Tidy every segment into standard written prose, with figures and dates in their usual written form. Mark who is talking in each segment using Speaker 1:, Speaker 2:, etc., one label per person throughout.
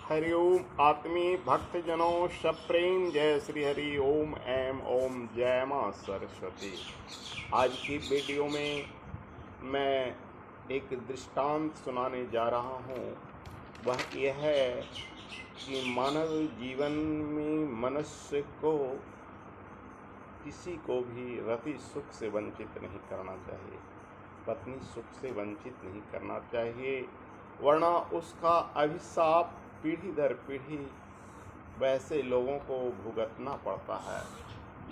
Speaker 1: हरि ओम आत्मीय भक्तजनों सप्रेम जय श्री हरि ओम एम ओम जय माँ सरस्वती। आज की वीडियो में मैं एक दृष्टांत सुनाने जा रहा हूँ। वह यह है कि मानव जीवन में मनुष्य को किसी को भी रति सुख से वंचित नहीं करना चाहिए, पत्नी सुख से वंचित नहीं करना चाहिए, वरना उसका अभिशाप पीढ़ी दर पीढ़ी वैसे लोगों को भुगतना पड़ता है,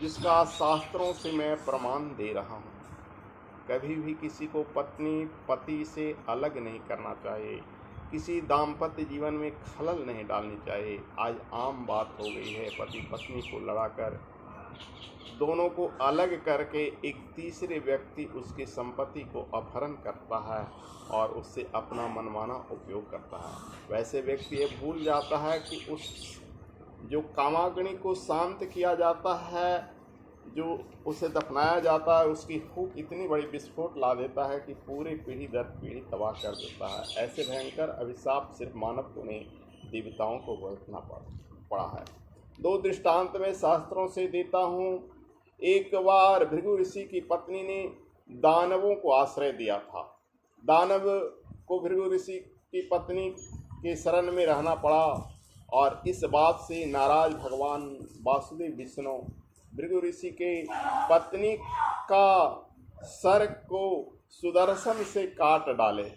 Speaker 1: जिसका शास्त्रों से मैं प्रमाण दे रहा हूँ। कभी भी किसी को पत्नी पति से अलग नहीं करना चाहिए, किसी दाम्पत्य जीवन में खलल नहीं डालनी चाहिए। आज आम बात हो गई है, पति पत्नी को लड़ाकर दोनों को अलग करके एक तीसरे व्यक्ति उसकी संपत्ति को अपहरण करता है और उससे अपना मनमाना उपयोग करता है। वैसे व्यक्ति ये भूल जाता है कि उस जो कामाग्नि को शांत किया जाता है, जो उसे दफनाया जाता है, उसकी फूंक इतनी बड़ी विस्फोट ला देता है कि पूरी पीढ़ी दर पीढ़ी तबाह कर देता है। ऐसे भयंकर अभिशाप सिर्फ मानव को नहीं, देवताओं को भुगतना पड़ा है। दो दृष्टांत में शास्त्रों से देता हूँ। एक बार भृगु ऋषि की पत्नी ने दानवों को आश्रय दिया था। दानव को भृगु ऋषि की पत्नी के शरण में रहना पड़ा और इस बात से नाराज भगवान वासुदेव विष्णु भृगु ऋषि के पत्नी का सर को सुदर्शन से काट डाले,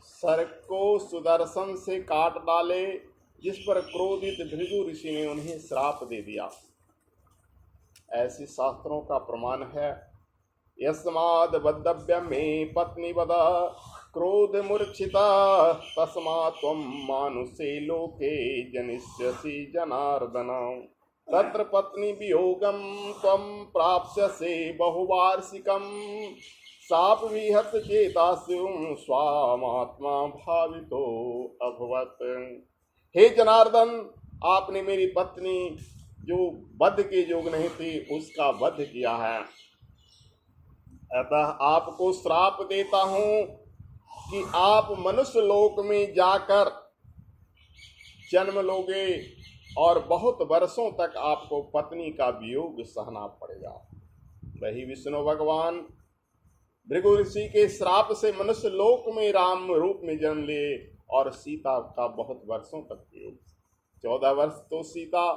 Speaker 1: सर को सुदर्शन से काट डाले, जिस पर क्रोधित भृगु ऋषि ने उन्हें श्राप दे दिया। ऐसे शास्त्रों का प्रमाण है। यस्माद् वद्धव्य में पत्नी वदा क्रोध मूर्छिता तस्मात् त्वं मानुषे लोके जनिष्यसि जनार्दन तत्र पत्नी वियोगं त्वं प्राप्स्यसे बहुवार्षिकं साप विहत चेतास्युं स्वामात्मा भावितो अभवत्। हे जनार्दन, आपने मेरी पत्नी जो वध के योग नहीं थी उसका वध किया है, अतः आपको श्राप देता हूं कि आप मनुष्य लोक में जाकर जन्म लोगे और बहुत वर्षों तक आपको पत्नी का वियोग सहना पड़ेगा। वही विष्णु भगवान भृगु ऋषि के श्राप से मनुष्य लोक में राम रूप में जन्म लिए और सीता का बहुत वर्षों तक वियोग। 14 वर्ष तो सीता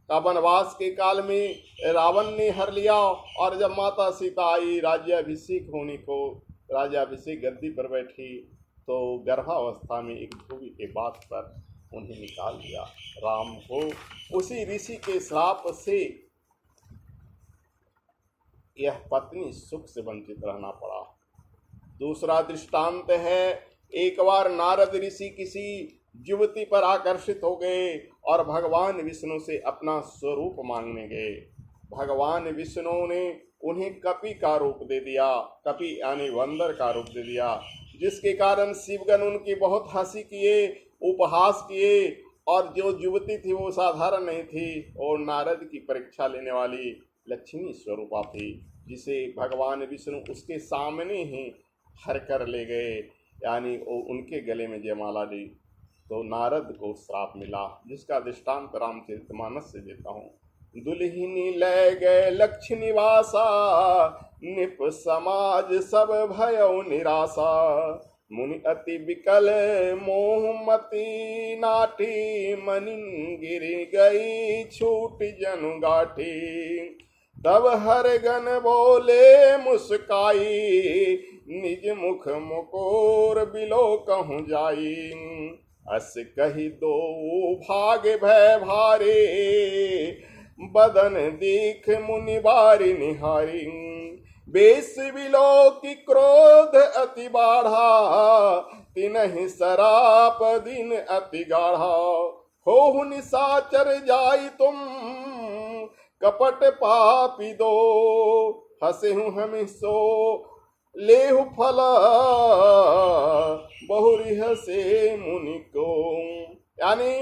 Speaker 1: का वनवास के काल में रावण ने हर लिया और जब माता सीता आई राज्याभिषेक होने को, राज्याभिषेक गद्दी पर बैठी, तो गर्भावस्था में एक ध्रुवी के बात पर उन्हें निकाल दिया। राम को उसी ऋषि के श्राप से यह पत्नी सुख से वंचित रहना पड़ा। दूसरा दृष्टांत है, एक बार नारद ऋषि किसी युवती पर आकर्षित हो गए और भगवान विष्णु से अपना स्वरूप मांगने गए। भगवान विष्णु ने उन्हें कपि का रूप दे दिया, कपि यानी बंदर का रूप दे दिया, जिसके कारण शिवगण उनकी बहुत हंसी किए, उपहास किए। और जो युवती थी वो साधारण नहीं थी और नारद की परीक्षा लेने वाली लक्ष्मी स्वरूपा थी, जिसे भगवान विष्णु उसके सामने ही हर कर ले गए, यानी उनके गले में जयमाला दी। तो नारद को श्राप मिला, जिसका दृष्टांत रामचरितमानस से देता हूँ। दुल्हिनी ले गए लक्ष्य निवासा, निप समाज सब भयौ निराशा। मुनि अति विकल मोहमती नाठी, मनिन गिर गई छूट जनु गाठी। तब हर गण बोले मुस्काई, निज मुख मुकोर बिलो कहूँ जाई। अस कही दो भाग भय भारे, बदन देख मुनि बारी निहारी। बेस बिलो की क्रोध अति बाढ़ा, तिनहि सराप दिन अति गाढ़ा। हो निशाचर जाई तुम कपट पापी दो, हसे हूँ हम सो लेहु फला बहुरिह से मुनि को। यानी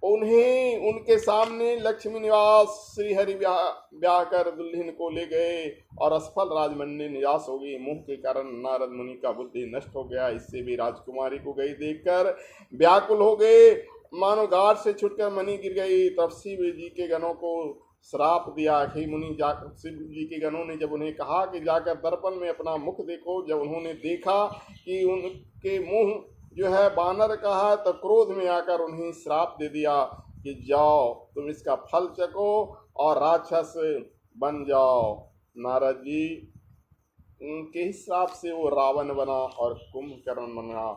Speaker 1: उन्हें उनके सामने लक्ष्मी निवास श्री हरि ब्याह कर दुल्हन को ले गए और असफल राजमंडी निराश हो गई। मुंह के कारण नारद मुनि का बुद्धि नष्ट हो गया। इससे भी राजकुमारी को गई देखकर व्याकुल हो गए, मानो गाढ़ से छुटकर मणि गिर गई। तब शिव जी के गणों को श्राप दिया। हे मुनि, जाकर शिव जी के गणों ने जब उन्हें कहा कि जाकर दर्पण में अपना मुख देखो, जब उन्होंने देखा कि उनके मुंह जो है बानर का है, तो क्रोध में आकर उन्हें श्राप दे दिया कि जाओ तुम इसका फल चखो और राक्षस बन जाओ। नारद जी उनके ही श्राप से वो रावण बना और कुंभकर्ण बना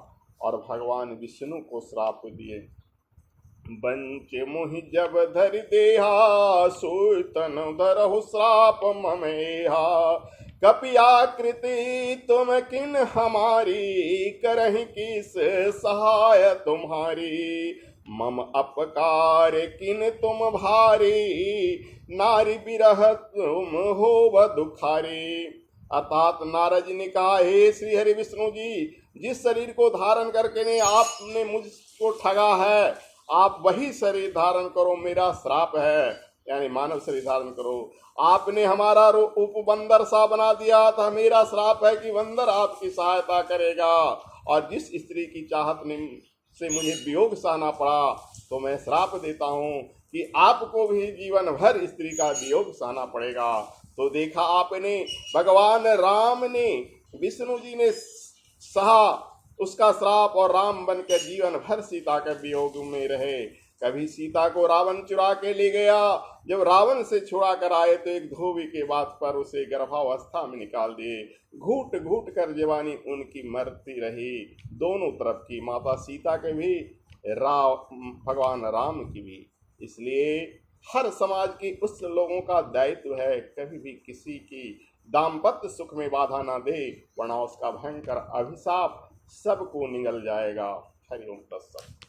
Speaker 1: और भगवान विष्णु को श्राप दिए। बंच मोहि जब धरि देहा, सोई तन धरहु श्राप ममेहा। कपियाकृति तुम किन हमारी, करहि किस सहाय तुम्हारी। मम अपकार किन तुम भारी, नारी बिरह तुम होव दुखारी। अर्थात नारद जी ने कहा, हे श्री हरि विष्णु जी, जिस शरीर को धारण करके ने आपने मुझको ठगा है, आप वही शरीर धारण करो, मेरा श्राप है, यानी मानव शरीर धारण करो। आपने हमारा रूप बंदर सा बना दिया था, मेरा श्राप है कि बंदर आपकी सहायता करेगा। और जिस स्त्री की चाहत से मुझे वियोग सहना पड़ा, तो मैं श्राप देता हूँ कि आपको भी जीवन भर स्त्री का वियोग सहना पड़ेगा। तो देखा आपने, भगवान राम ने, विष्णु जी ने सहा उसका श्राप और राम बनकर जीवन भर सीता के वियोग में रहे। कभी सीता को रावण चुरा के ले गया, जब रावण से छुड़ा कर आए तो एक धोबी के बात पर उसे गर्भावस्था में निकाल दिए। घूट घूट कर जवानी उनकी मरती रही, दोनों तरफ की, माता सीता के भी, भगवान राम की भी। इसलिए हर समाज के उस लोगों का दायित्व है कभी भी किसी की दाम्पत्य सुख में बाधा ना दे, वरना उसका भयंकर अभिशाप सबको निगल जाएगा। हरि ओम तत्सत।